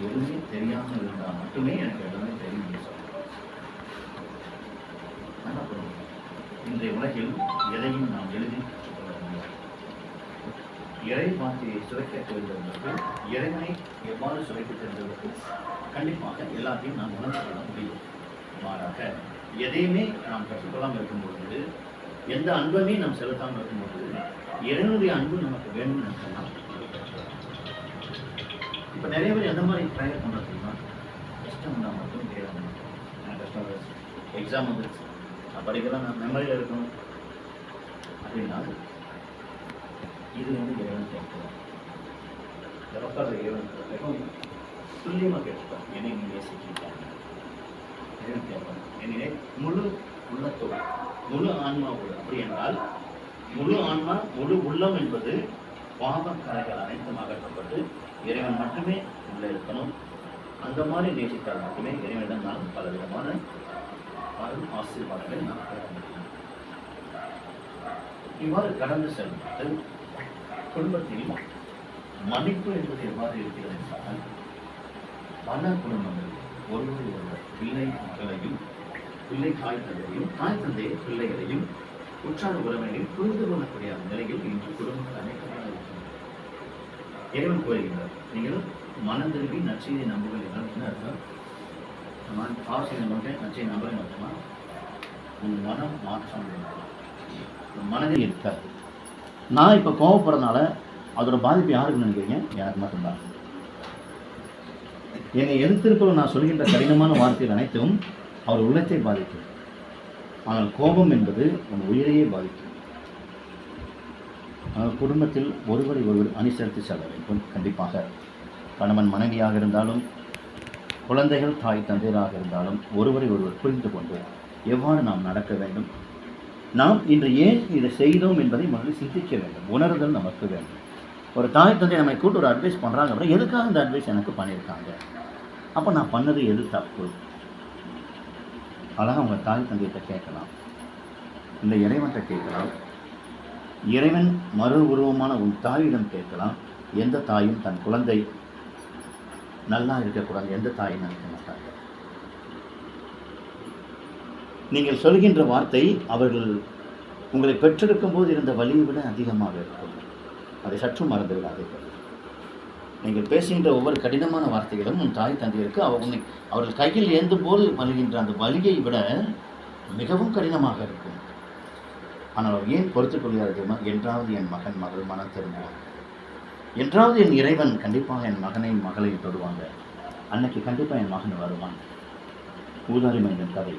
எதுவுமே தெரியாமல் இருந்தால் மட்டுமே எனக்கு எல்லாமே தெரியும் சொல்லுவேன். இன்றைய உலகில் எதையும் நாம் எளிதில் கொள்ள முடியாது. இறை வார்த்தையை சுவைக்க தெரிந்தவர்களுக்கு, இறைவனை எவ்வாறு சுவைக்க தெரிந்தவர்களுக்கு கண்டிப்பாக எல்லாத்தையும் நாம் உணர்ந்து கொள்ள முடியும். மாறாக எதையுமே நாம் கற்றுக்கொள்ளாமல் இருக்கும்பொழுது, எந்த அன்புமே நாம் செலுத்தாமல் இருக்கும்போது, இறைவனுடைய அன்பு நமக்கு வேண்டும் என்று சொன்னால் இப்போ நிறைய பேர் எந்த மாதிரி ட்ரையல் பண்ணுறதுன்னா, கஷ்டம் இருந்தால் மட்டும் தெரியாது. கஷ்டம் எக்ஸாம் வந்துருச்சு, நான் படிக்கலாம், நான் மெமரியில் இருக்கணும் அப்படின்னா இது இறைவன் கேட்கலாம். உட்கார இறைவன் துல்லியமாக கேட்கலாம். என்னை நீ நேசிக்கிட்டாங்க இறைவன் கேட்கலாம். என்னையே முழு உள்ளத்தோடு, முழு ஆன்மாவோடு. அப்படி என்றால் முழு ஆன்மா, முழு உள்ளம் என்பது பாவ கரைகள் அனைத்தும் அகற்றப்பட்டு இறைவன் மட்டுமே உள்ளே இருக்கணும். அந்த மாதிரி நேசித்தால் மட்டுமே இறைவனிடம் நாம் பல விதமான ஆசீர்வாதங்களை நாம் பெற முடியும். இவ்வாறு கடந்து செல்வது குடும்பத்தில் மன்னிப்பு என்பது எவ்வாறு இருக்கிறது என்றால், பல குடும்பங்கள் ஒருவரை ஒருவர், பிள்ளை மகளையும், பிள்ளை தாய் தந்தையையும், தாய் தந்தையை பிள்ளைகளையும், உற்றார் உறவினரையும் புரிந்து கொள்ளக்கூடிய நிலையில் இன்று குடும்பங்கள் அனைத்துமாக இருக்கிறது. இறைவன் கோருகிறார், நீங்கள் மனம் திரும்பி நற்செய்தியை நம்புகள் என்றால் என்ன அர்த்தம்? நான் ஆசிரியர் நம்புகிறேன், நற்செய்தி நம்புறேன் அர்த்தமா? உன் மனம் மாற்றம் மனதில் இருக்காது. நான் இப்போ கோவப்படுறதுனால அதோட பாதிப்பு யாருக்கு நினைக்கிறீங்க? எனக்கு மட்டும்தான். என்னை எதிர்த்திருப்பவர் நான் சொல்கின்ற கடினமான வார்த்தைகள் அனைத்தும் அவர் உள்ளத்தை பாதிக்கும். ஆனால் கோபம் என்பது உன் உயிரையே பாதிக்கும். குடும்பத்தில் ஒருவரை ஒருவர் அனுசரித்து செல்ல வேண்டும். கண்டிப்பாக கணவன் மனைவியாக இருந்தாலும், குழந்தைகள் தாய் தந்தையராக இருந்தாலும் ஒருவரை ஒருவர் புரிந்து கொண்டு எவ்வாறு நாம் நடக்க வேண்டும், நாம் இன்று ஏன் இதை செய்தோம் என்பதை முதலில் சிந்திக்க வேண்டும். உணர்தல் நமக்கு வேண்டும். ஒரு தாய் தந்தை நம்மை கூட்டு ஒரு அட்வைஸ் பண்ணுறாங்க அப்படின்னா, எதுக்காக இந்த அட்வைஸ் எனக்கு பண்ணியிருக்காங்க, அப்போ நான் பண்ணது எது தப்பு, அழகாக உங்கள் தாய் தந்தையிட்ட கேட்கலாம், இந்த இறைவன்கிட்ட கேட்கலாம். இறைவன் மறு உருவமான உன் தாயிடம் கேட்கலாம். எந்த தாயும் தன் குழந்தை நல்லா இருக்கக்கூடாது, எந்த தாயும் நினைக்க மாட்டாங்க. நீங்கள் சொல்கின்ற வார்த்தை அவர்கள் உங்களை பெற்றெடுக்கும் போது இருந்த வலியை விட அதிகமாக இருக்கும். அதை சற்று மறந்து விடாதீர்கள். நீங்கள் பேசுகின்ற ஒவ்வொரு கடினமான வார்த்தைகளும் உன் தாய் தந்தையருக்கு அவர்கள் கையில் ஏந்தும் போது வருகின்ற அந்த வலியை விட மிகவும் கடினமாக இருக்கும். ஆனால் அவர் ஏன் பொறுத்துக் கொள்கிறார்கள்? என்றாவது என் மகன் மகள் மனம் திரும்புவாங்க, என்றாவது என் இறைவன் கண்டிப்பாக என் மகனையும் மகளையும் தொடுவாங்க, அன்னைக்கு கண்டிப்பாக என் மகன் வருவான். ஊதாரி மனிதன் கதை.